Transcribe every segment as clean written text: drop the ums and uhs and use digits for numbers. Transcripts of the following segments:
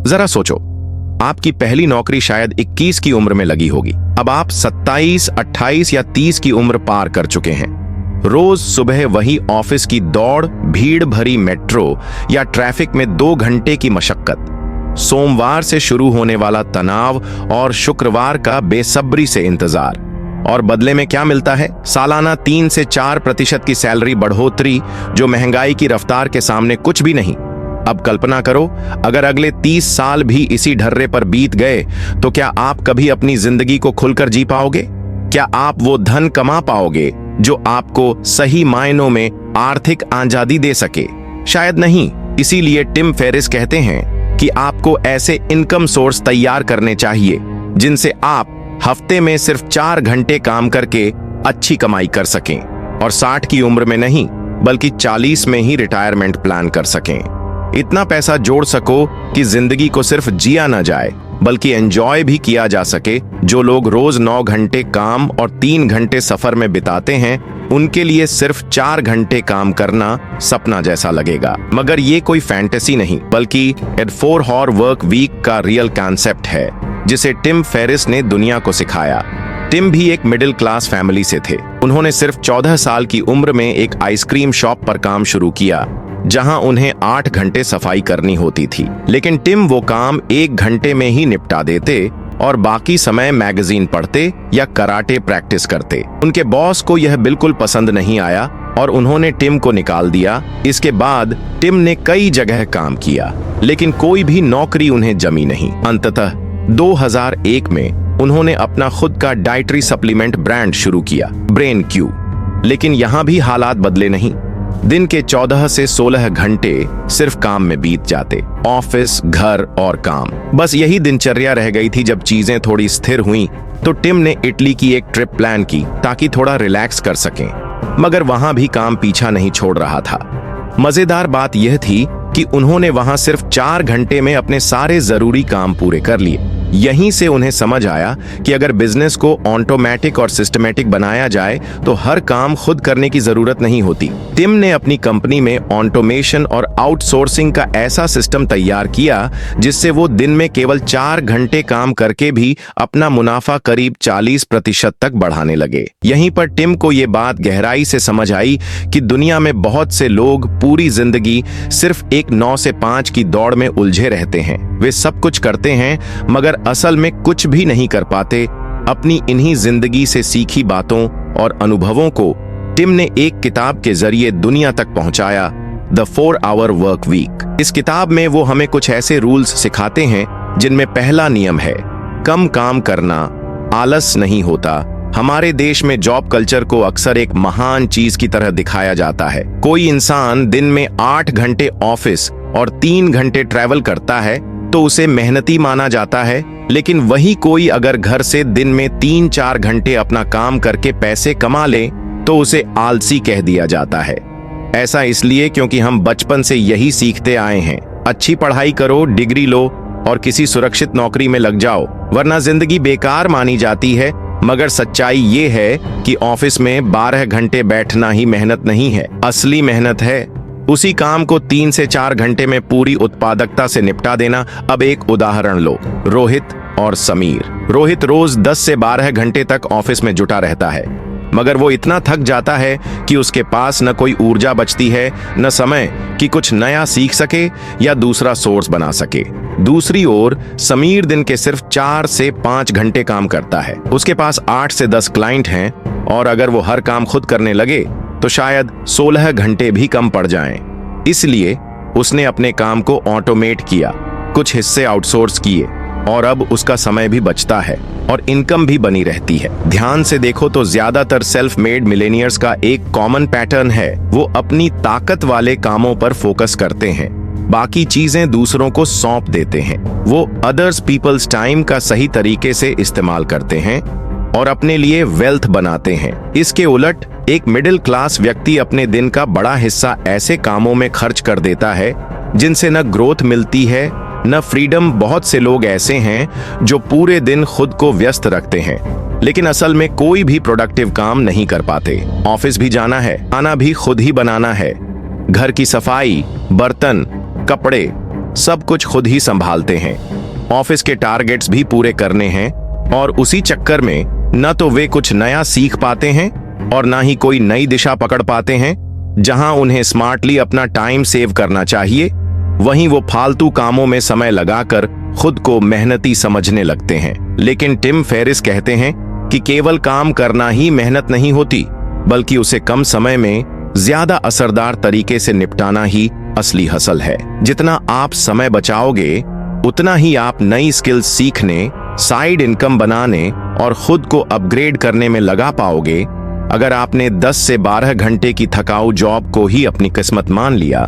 जरा सोचो, आपकी पहली नौकरी शायद 21 की उम्र में लगी होगी। अब आप 27, 28 या 30 की उम्र पार कर चुके हैं। रोज सुबह वही ऑफिस की दौड़, भीड़ भरी मेट्रो या ट्रैफिक में 2 घंटे की मशक्कत, सोमवार से शुरू होने वाला तनाव और शुक्रवार का बेसब्री से इंतजार। और बदले में क्या मिलता है? सालाना 3 से 4% की सैलरी बढ़ोतरी, जो महंगाई की रफ्तार के सामने कुछ भी नहीं। अब कल्पना करो, अगर अगले 30 साल भी इसी ढर्रे पर बीत गए तो क्या आप कभी अपनी जिंदगी को खुलकर जी पाओगे? क्या आप वो धन कमा पाओगे जो आपको सही मायनों में आर्थिक आजादी दे सके? शायद नहीं। इसीलिए टिम फेरिस कहते हैं कि आपको ऐसे इनकम सोर्स तैयार करने चाहिए जिनसे आप हफ्ते में सिर्फ 4 घंटे काम करके अच्छी कमाई कर सकें और 60 की उम्र में नहीं बल्कि 40 में ही रिटायरमेंट प्लान कर सकें। इतना पैसा जोड़ सको कि जिंदगी को सिर्फ जिया ना जाए बल्कि एंजॉय भी किया जा सके। जो लोग रोज 9 घंटे काम और 3 घंटे सफर में बिताते हैं, उनके लिए सिर्फ 4 घंटे काम करना सपना जैसा लगेगा। मगर ये कोई फैंटेसी नहीं बल्कि 4 हॉर वर्क वीक का रियल कॉन्सेप्ट है जिसे टिम फेरिस ने दुनिया को सिखाया। टिम भी एक मिडिल क्लास फैमिली से थे। उन्होंने सिर्फ 14 साल की उम्र में एक आइसक्रीम शॉप पर काम शुरू किया जहां उन्हें 8 घंटे सफाई करनी होती थी। लेकिन टिम वो काम 1 घंटे में ही निपटा देते और बाकी समय मैगजीन पढ़ते या कराटे प्रैक्टिस करते। उनके बॉस को यह बिल्कुल पसंद नहीं आया और उन्होंने टिम को निकाल दिया। इसके बाद टिम ने कई जगह काम किया लेकिन कोई भी नौकरी उन्हें जमी नहीं। अंततः 2001 में उन्होंने अपना खुद का डाइटरी सप्लीमेंट ब्रांड शुरू किया, ब्रेन क्यू। लेकिन यहां भी हालात बदले नहीं। दिन के 14 से 16 घंटे सिर्फ काम में बीत जाते, ऑफिस, घर और काम। बस यही दिनचर्या रह गई थी। जब चीजें थोड़ी स्थिर हुईं तो टिम ने इटली की एक ट्रिप प्लान की ताकि थोड़ा रिलैक्स कर सकें। मगर वहां भी काम पीछा नहीं छोड़ रहा था। मजेदार बात यह थी कि उन्होंने वहां सिर्फ 4 घंटे में अपने सारे जरूरी काम पूरे कर लिए। यहीं से उन्हें समझ आया कि अगर बिजनेस को ऑटोमेटिक और सिस्टमेटिक बनाया जाए तो हर काम खुद करने की जरूरत नहीं होती। टिम ने अपनी कंपनी में ऑटोमेशन और आउटसोर्सिंग का ऐसा सिस्टम तैयार किया जिससे वो दिन में केवल 4 घंटे काम करके भी अपना मुनाफा करीब 40% तक बढ़ाने लगे। यहीं पर टिम को ये बात गहराई से समझ आई कि दुनिया में बहुत से लोग पूरी जिंदगी सिर्फ एक 9 से 5 की दौड़ में उलझे रहते हैं। वे सब कुछ करते हैं मगर असल में कुछ भी नहीं कर पाते। अपनी इन्हीं जिंदगी से सीखी बातों और अनुभवों को टिम ने एक किताब के जरिए दुनिया तक पहुंचाया, द 4 आवर वर्क वीक। इस किताब में वो हमें कुछ ऐसे रूल्स सिखाते हैं जिनमें पहला नियम है, कम काम करना, आलस नहीं होता। हमारे देश में जॉब कल्चर को अक्सर एक महान चीज की तरह दिखाया जाता है। कोई इंसान दिन में 8 घंटे ऑफिस और 3 घंटे ट्रैवल करता है तो उसे मेहनती माना जाता है, लेकिन वही कोई अगर घर से दिन में 3-4 घंटे अपना काम करके पैसे कमा ले तो उसे आलसी कह दिया जाता है। ऐसा इसलिए क्योंकि हम बचपन से यही सीखते आए हैं, अच्छी पढ़ाई करो, डिग्री लो और किसी सुरक्षित नौकरी में लग जाओ वरना जिंदगी बेकार मानी जाती है। मगर सच्चाई ये है कि ऑफिस में 12 घंटे बैठना ही मेहनत नहीं है, असली मेहनत है उसी काम को 3 से 4 घंटे में पूरी उत्पादकता से निपटा देना। अब एक उदाहरण लो, रोहित और समीर। रोहित रोज 10 से 12 घंटे तक ऑफिस में जुटा रहता है मगर वो इतना थक जाता है कि उसके पास न कोई ऊर्जा बचती है न समय कि कुछ नया सीख सके या दूसरा सोर्स बना सके। दूसरी ओर समीर दिन के सिर्फ 4 से 5 घंटे काम करता है। उसके पास 8 से 10 क्लाइंट हैं और अगर वो हर काम खुद करने लगे तो शायद 16 घंटे भी कम पड़ जाएं। इसलिए उसने अपने काम को ऑटोमेट किया, कुछ हिस्से आउटसोर्स किए और अब उसका समय भी बचता है और इनकम भी बनी रहती है। ध्यान से देखो तो ज्यादातर सेल्फ मेड मिलेनियर्स का एक कॉमन पैटर्न है, वो अपनी ताकत वाले कामों पर फोकस करते हैं, बाकी चीजें दूसरों को सौंप देते हैं। वो अदर्स पीपल्स टाइम का सही तरीके से इस्तेमाल करते हैं और अपने लिए वेल्थ बनाते हैं। इसके उलट एक मिडिल क्लास व्यक्ति अपने दिन का बड़ा हिस्सा ऐसे कामों में खर्च कर देता है जिनसे न ग्रोथ मिलती है न फ्रीडम। बहुत से लोग ऐसे हैं जो पूरे दिन खुद को व्यस्त रखते हैं लेकिन असल में कोई भी प्रोडक्टिव काम नहीं कर पाते। ऑफिस भी जाना है, खाना भी खुद ही बनाना है, घर की सफाई, बर्तन, कपड़े, सब कुछ खुद ही संभालते हैं। ऑफिस के टारगेट्स भी पूरे करने हैं और उसी चक्कर में न तो वे कुछ नया सीख पाते हैं और ना ही कोई नई दिशा पकड़ पाते हैं। जहां उन्हें स्मार्टली अपना टाइम सेव करना चाहिए, वहीं वो फालतू कामों में समय लगाकर खुद को मेहनती समझने लगते हैं। लेकिन टिम फेरिस कहते हैं कि केवल काम करना ही मेहनत नहीं होती, बल्कि उसे कम समय में ज्यादा असरदार तरीके से निपटाना ही असली हसल है। जितना आप समय बचाओगे, उतना ही आप नई स्किल्स सीखने, साइड इनकम बनाने और खुद को अपग्रेड करने में लगा पाओगे। अगर आपने 10 से 12 घंटे की थकाऊ जॉब को ही अपनी किस्मत मान लिया,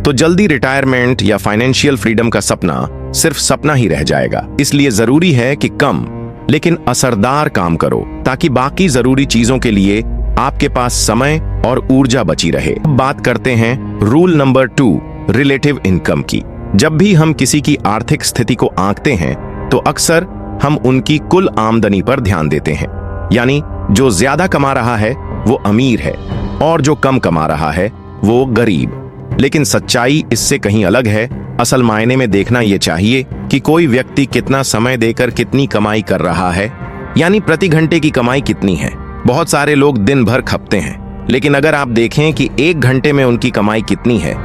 तो जल्दी रिटायरमेंट या फाइनेंशियल फ्रीडम का सपना सिर्फ सपना ही रह जाएगा। इसलिए जरूरी है कि कम लेकिन असरदार काम करो, ताकि बाकी जरूरी चीजों के लिए आपके पास समय और ऊर्जा बची रहे। अब बात करते हैं रूल नंबर 2, रिलेटिव इनकम की। जब भी हम किसी की आर्थिक स्थिति को आंकते हैं, तो अक्सर हम उनकी कुल आमदनी पर ध्यान देते हैं। यानी जो ज्यादा कमा रहा है वो अमीर है और जो कम कमा रहा है वो गरीब। लेकिन सच्चाई इससे कहीं अलग है। असल मायने में देखना यह चाहिए कि कोई व्यक्ति कितना समय देकर कितनी कमाई कर रहा है, यानी प्रति घंटे की कमाई कितनी है। बहुत सारे लोग दिन भर खपते हैं, लेकिन अगर आप देखें कि 1 घंटे में उनकी कमाई कितनी है,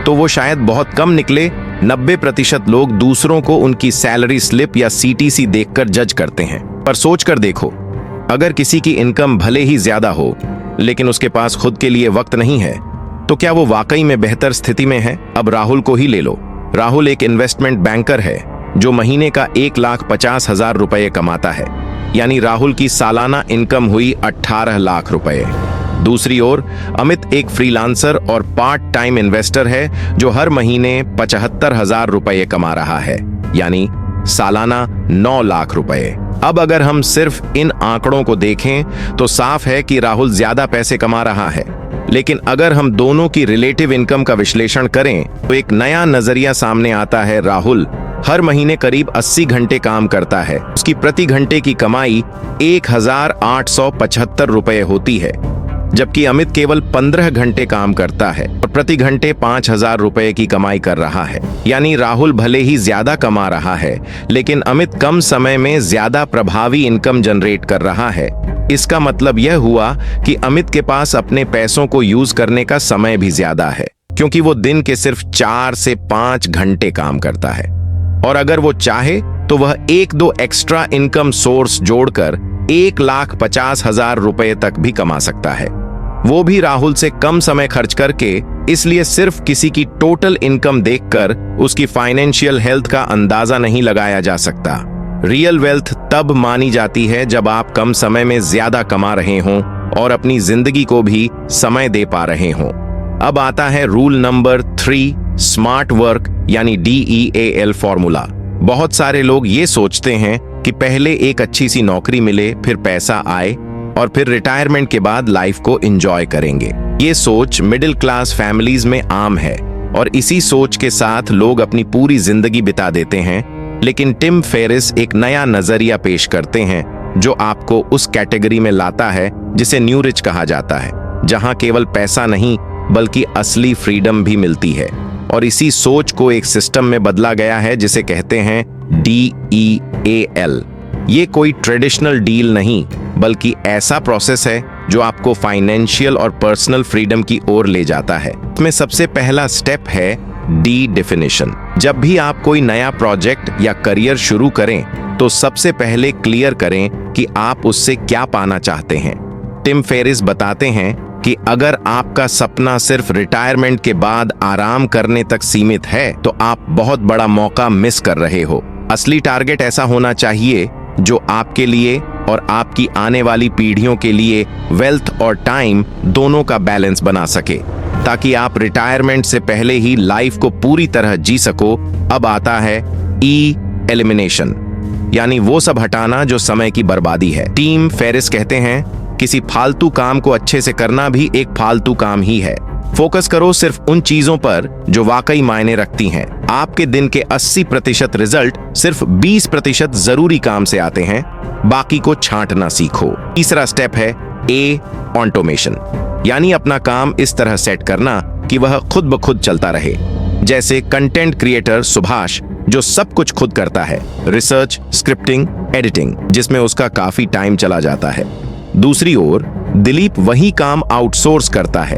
तो वो शायद बहुत कम निकले। 90% लोग दूसरों को उनकी सैलरी स्लिप या CTC देखकर जज करते हैं। पर सोचकर देखो, अगर किसी की इनकम भले ही ज्यादा हो, लेकिन उसके पास खुद के लिए वक्त नहीं है, तो क्या वो वाकई में बेहतर स्थिति में है? अब राहुल को ही ले लो। राहुल एक इन्वेस्टमेंट बैंकर है जो महीने का 1,50,000 रुपये कमाता है, यानी राहुल की सालाना इनकम हुई 18 लाख रुपए। दूसरी ओर अमित एक फ्रीलांसर और पार्ट टाइम इन्वेस्टर है जो हर महीने 75,000 रुपये कमा रहा है, यानी सालाना 9 लाख रुपए। अब अगर हम सिर्फ इन आंकड़ों को देखें तो साफ है कि राहुल ज्यादा पैसे कमा रहा है। लेकिन अगर हम दोनों की रिलेटिव इनकम का विश्लेषण करें तो एक नया नजरिया सामने आता है। राहुल हर महीने करीब 80 घंटे काम करता है। उसकी प्रति घंटे की कमाई 1,875 रुपये होती है, जबकि अमित केवल 15 घंटे काम करता है और प्रति घंटे 5,000 रुपये की कमाई कर रहा है। यानी राहुल भले ही ज्यादा कमा रहा है, लेकिन अमित कम समय में ज्यादा प्रभावी इनकम जनरेट कर रहा है। इसका मतलब यह हुआ कि अमित के पास अपने पैसों को यूज करने का समय भी ज्यादा है, क्योंकि वो दिन के सिर्फ 4 से 5 घंटे काम करता है। और अगर वो चाहे तो वह 1-2 एक्स्ट्रा इनकम सोर्स जोड़कर 1,50,000 रुपये तक भी कमा सकता है, वो भी राहुल से कम समय खर्च करके। इसलिए सिर्फ किसी की टोटल इनकम देखकर उसकी फाइनेंशियल हेल्थ का अंदाजा नहीं लगाया जा सकता। रियल वेल्थ तब मानी जाती है जब आप कम समय में ज्यादा कमा रहे हों और अपनी जिंदगी को भी समय दे पा रहे हों। अब आता है रूल नंबर 3, स्मार्ट वर्क यानी DEAL फॉर्मूला। बहुत सारे लोग ये सोचते हैं कि पहले एक अच्छी सी नौकरी मिले, फिर पैसा आए और फिर रिटायरमेंट के बाद लाइफ को एंजॉय करेंगे। ये सोच मिडिल क्लास फैमिलीज में आम है और इसी सोच के साथ लोग अपनी पूरी जिंदगी बिता देते हैं। लेकिन टिम फेरिस एक नया नजरिया पेश करते हैं जो आपको उस कैटेगरी में लाता है जिसे न्यू रिच कहा जाता है, जहां केवल पैसा नहीं बल्कि असली फ्रीडम भी मिलती है। और इसी सोच को एक सिस्टम में बदला गया है जिसे कहते हैं DEAL। ये कोई ट्रेडिशनल डील नहीं, बल्कि ऐसा प्रोसेस है जो आपको फाइनेंशियल और पर्सनल फ्रीडम की ओर ले जाता है। इसमें सबसे पहला स्टेप है डी डेफिनेशन। जब भी आप कोई नया प्रोजेक्ट या करियर शुरू करें तो सबसे पहले क्लियर करें कि आप उससे क्या पाना चाहते हैं। टिम फेरिस बताते हैं कि अगर आपका सपना सिर्फ रिटायरमेंट के बाद आराम करने तक सीमित है तो आप बहुत बड़ा मौका मिस कर रहे हो। असली टारगेट ऐसा होना चाहिए जो आपके लिए और आपकी आने वाली पीढ़ियों के लिए वेल्थ और टाइम दोनों का बैलेंस बना सके, ताकि आप रिटायरमेंट से पहले ही लाइफ को पूरी तरह जी सको। अब आता है एलिमिनेशन, यानी वो सब हटाना जो समय की बर्बादी है। टिम फेरिस कहते हैं किसी फालतू काम को अच्छे से करना भी एक फालतू काम ही है। फोकस करो सिर्फ उन चीजों पर जो वाकई मायने रखती हैं। आपके दिन के 80% रिजल्ट सिर्फ 20% जरूरी काम से आते हैं। बाकी को छांटना सीखो। तीसरा स्टेप है ऑटोमेशन, यानी अपना काम इस तरह सेट करना कि वह खुद ब खुद चलता रहे। जैसे कंटेंट क्रिएटर सुभाष जो सब कुछ खुद करता है, रिसर्च, स्क्रिप्टिंग, एडिटिंग, जिसमें उसका काफी टाइम चला जाता है। दूसरी ओर दिलीप वही काम आउटसोर्स करता है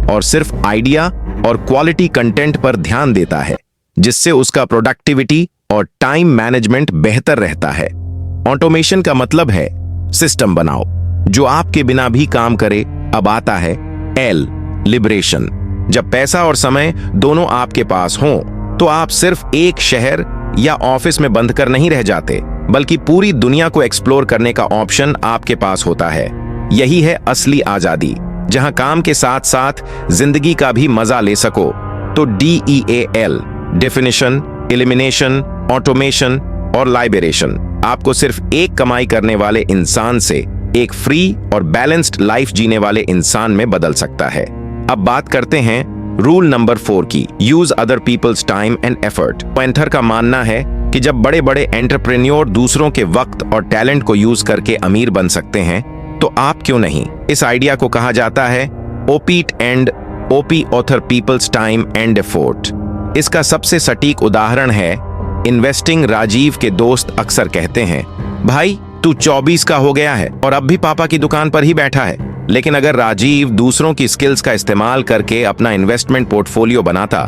और सिर्फ आइडिया और क्वालिटी कंटेंट पर ध्यान देता है, जिससे उसका प्रोडक्टिविटी और टाइम मैनेजमेंट बेहतर रहता है। ऑटोमेशन का मतलब है सिस्टम बनाओ जो आपके बिना भी काम करे। अब आता है एल, लिबरेशन। जब पैसा और समय दोनों आपके पास हो तो आप सिर्फ एक शहर या ऑफिस में बंद कर नहीं रह जाते, बल्कि पूरी दुनिया को एक्सप्लोर करने का ऑप्शन आपके पास होता है। यही है असली आजादी, जहां काम के साथ साथ जिंदगी का भी मजा ले सको। तो DEAL, डेफिनेशन, एलिमिनेशन, ऑटोमेशन और लाइबरेशन आपको सिर्फ एक कमाई करने वाले इंसान से एक फ्री और बैलेंस्ड लाइफ जीने वाले इंसान में बदल सकता है। अब बात करते हैं रूल नंबर 4 की, use other people's time and effort. Panther का मानना है कि जब बड़े बड़े एंटरप्रेन्योर दूसरों के वक्त और टैलेंट को यूज करके अमीर बन सकते हैं, तो आप क्यों नहीं। इस आइडिया को कहा जाता है OPT and OP, other people's time and effort. इसका सबसे सटीक उदाहरण है इन्वेस्टिंग। राजीव के दोस्त अक्सर कहते हैं, भाई तू 24 का हो गया है और अब भी पापा की दुकान पर ही बैठा है। लेकिन अगर राजीव दूसरों की स्किल्स का इस्तेमाल करके अपना इन्वेस्टमेंट पोर्टफोलियो बनाता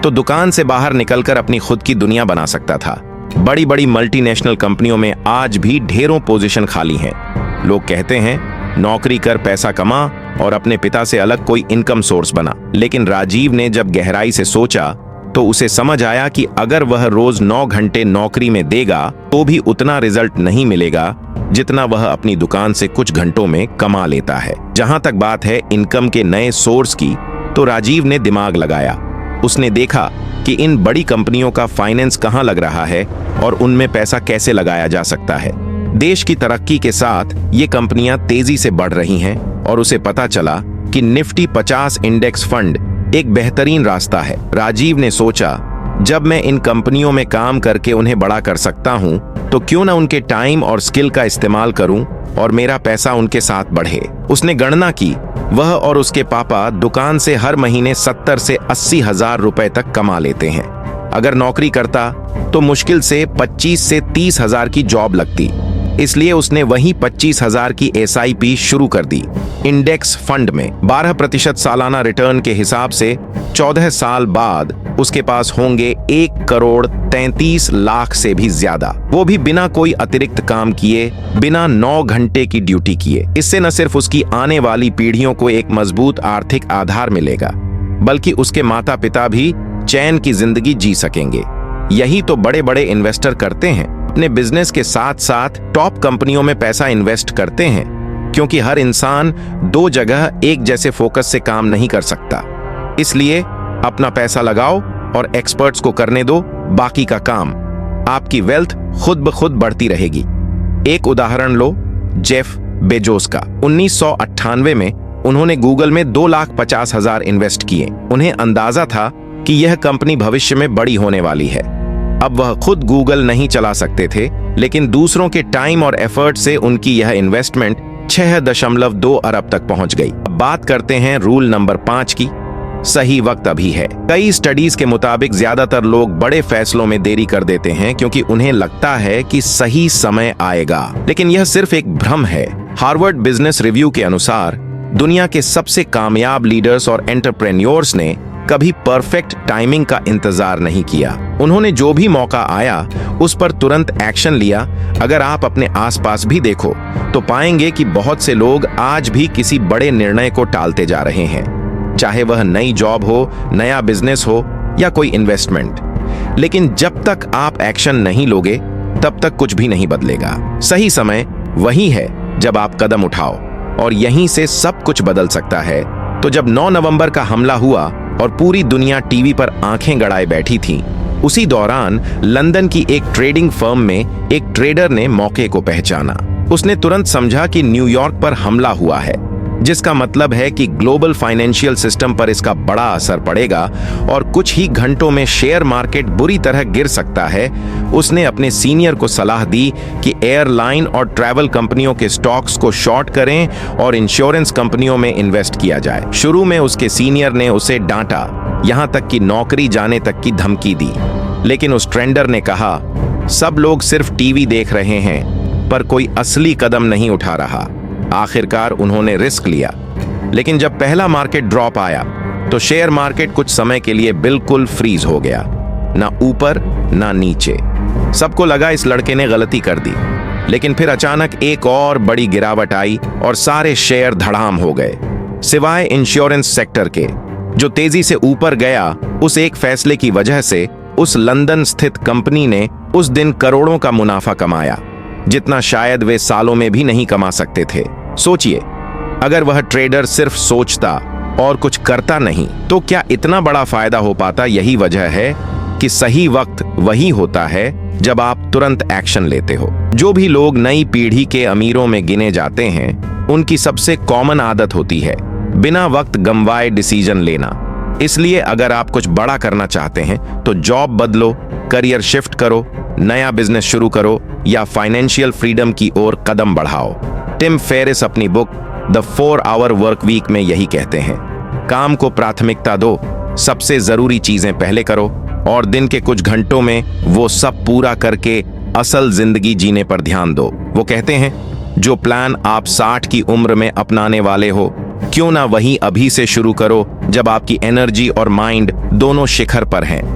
तो दुकान से बाहर निकलकर अपनी खुद की दुनिया बना सकता था। बड़ी बड़ी मल्टीनेशनल कंपनियों में आज भी ढेरों पोजीशन खाली हैं। लोग कहते हैं नौकरी कर, पैसा कमा और अपने पिता से अलग कोई इनकम सोर्स बना। लेकिन राजीव ने जब गहराई से सोचा तो उसे समझ आया कि अगर वह रोज 9 घंटे नौकरी में देगा तो भी उतना रिजल्ट नहीं मिलेगा जितना वह अपनी दुकान से कुछ घंटों में कमा लेता है। जहां तक बात है इनकम के नए सोर्स की, तो राजीव ने दिमाग लगाया। उसने देखा कि इन बड़ी कंपनियों का फाइनेंस कहां लग रहा है और उनमें पैसा कैसे लगाया जा सकता है। देश की तरक्की के साथ ये कंपनियां तेजी से बढ़ रही हैं और उसे पता चला कि निफ्टी 50 इंडेक्स फंड एक बेहतरीन रास्ता है। राजीव ने सोचा, जब मैं इन कंपनियों में काम करके उन्हें बड़ा कर सकता हूं, तो क्यों ना उनके टाइम और स्किल का इस्तेमाल करूं और मेरा पैसा उनके साथ बढ़े। उसने गणना की, वह और उसके पापा दुकान से हर महीने 70 से 80 हजार रुपए तक कमा लेते हैं। अगर नौकरी करता तो मुश्किल से 25 से 30 हजार की जॉब लगती। इसलिए उसने वही 25,000 की SIP शुरू कर दी। इंडेक्स फंड में 12% सालाना रिटर्न के हिसाब से 14 साल बाद उसके पास होंगे 1,33,00,000 से भी ज्यादा, वो भी बिना कोई अतिरिक्त काम किए, बिना 9 घंटे की ड्यूटी किए। इससे न सिर्फ उसकी आने वाली पीढ़ियों को एक मजबूत आर्थिक आधार मिलेगा, बल्कि उसके माता पिता भी चैन की जिंदगी जी सकेंगे। यही तो बड़े बड़े इन्वेस्टर करते हैं, अपने बिजनेस के साथ साथ टॉप कंपनियों में पैसा इन्वेस्ट करते हैं, क्योंकि हर इंसान 2 जगह एक जैसे फोकस से काम नहीं कर सकता। इसलिए अपना पैसा लगाओ और एक्सपर्ट्स को करने दो बाकी का काम। आपकी वेल्थ खुद ब खुद बढ़ती रहेगी। एक उदाहरण लो जेफ बेजोस का। 1998 में उन्होंने गूगल में 2,50,000 इन्वेस्ट किए। उन्हें अंदाजा था कि यह कंपनी भविष्य में बड़ी होने वाली है। अब वह खुद गूगल नहीं चला सकते थे, लेकिन दूसरों के टाइम और एफर्ट से उनकी यह इन्वेस्टमेंट 6.2 अरब तक पहुंच गई। अब बात करते हैं रूल नंबर 5 की, सही वक्त अभी है। कई स्टडीज के मुताबिक ज्यादातर लोग बड़े फैसलों में देरी कर देते हैं क्योंकि उन्हें लगता है कि सही समय आएगा, लेकिन यह सिर्फ एक भ्रम है। हार्वर्ड बिजनेस रिव्यू के अनुसार दुनिया के सबसे कामयाब लीडर्स और एंटरप्रेन्योर्स ने कभी परफेक्ट टाइमिंग का इंतजार नहीं किया। उन्होंने जो भी मौका आया उस पर तुरंत एक्शन लिया। अगर आप अपने आसपास भी देखो तो पाएंगे कि बहुत से लोग आज भी किसी बड़े निर्णय को टालते जा रहे हैं, चाहे वह नई जॉब हो, नया बिजनेस हो या कोई इन्वेस्टमेंट। लेकिन जब तक आप एक्शन नहीं लोगे तब तक कुछ भी नहीं बदलेगा। सही समय वही है जब आप कदम उठाओ, और यहीं से सब कुछ बदल सकता है। तो जब 9 नवंबर का हमला हुआ और पूरी दुनिया टीवी पर आंखें गड़ाए बैठी थी, उसी दौरान लंदन की एक ट्रेडिंग फर्म में एक ट्रेडर ने मौके को पहचाना। उसने तुरंत समझा कि न्यूयॉर्क पर हमला हुआ है। जिसका मतलब है कि ग्लोबल फाइनेंशियल सिस्टम पर इसका बड़ा असर पड़ेगा और कुछ ही घंटों में शेयर मार्केट बुरी तरह गिर सकता है। उसने अपने सीनियर को सलाह दी कि एयरलाइन और ट्रैवल कंपनियों के स्टॉक्स को शॉर्ट करें और इंश्योरेंस कंपनियों में इन्वेस्ट किया जाए। शुरू में उसके सीनियर ने उसे डांटा, यहां तक कि नौकरी जाने तक की धमकी दी, लेकिन उस ट्रेंडर ने कहा, सब लोग सिर्फ टीवी देख रहे हैं पर कोई असली कदम नहीं उठा रहा। आखिरकार उन्होंने रिस्क लिया, लेकिन जब पहला मार्केट ड्रॉप आया तो शेयर मार्केट कुछ समय के लिए बिल्कुल फ्रीज हो गया, ना ऊपर ना नीचे। सबको लगा इस लड़के ने गलती कर दी, लेकिन फिर अचानक एक और बड़ी गिरावट आई और सारे शेयर धड़ाम हो गए, सिवाय इंश्योरेंस सेक्टर के, जो तेजी से ऊपर गया। उस एक फैसले की वजह से उस लंदन स्थित कंपनी ने उस दिन करोड़ों का मुनाफा कमाया, जितना शायद वे सालों में भी नहीं कमा सकते थे। सोचिए, अगर वह ट्रेडर सिर्फ सोचता और कुछ करता नहीं तो क्या इतना बड़ा फायदा हो पाता। यही वजह है कि सही वक्त वही होता है जब आप तुरंत एक्शन लेते हो। जो भी लोग नई पीढ़ी के अमीरों में गिने जाते हैं, उनकी सबसे कॉमन आदत होती है बिना वक्त गंवाए डिसीजन लेना। इसलिए अगर आप कुछ बड़ा करना चाहते हैं तो जॉब बदलो, करियर शिफ्ट करो, नया बिजनेस शुरू करो या फाइनेंशियल फ्रीडम की ओर कदम बढ़ाओ। टिम फेरिस अपनी book the 4 hour work week में यही कहते हैं, काम को प्राथमिकता दो, सबसे जरूरी चीजें पहले करो और दिन के कुछ घंटों में वो सब पूरा करके असल जिंदगी जीने पर ध्यान दो। वो कहते हैं, जो प्लान आप 60 की उम्र में अपनाने वाले हो, क्यों ना वही अभी से शुरू करो जब आपकी एनर्जी और माइंड दोनों शिखर पर हैं।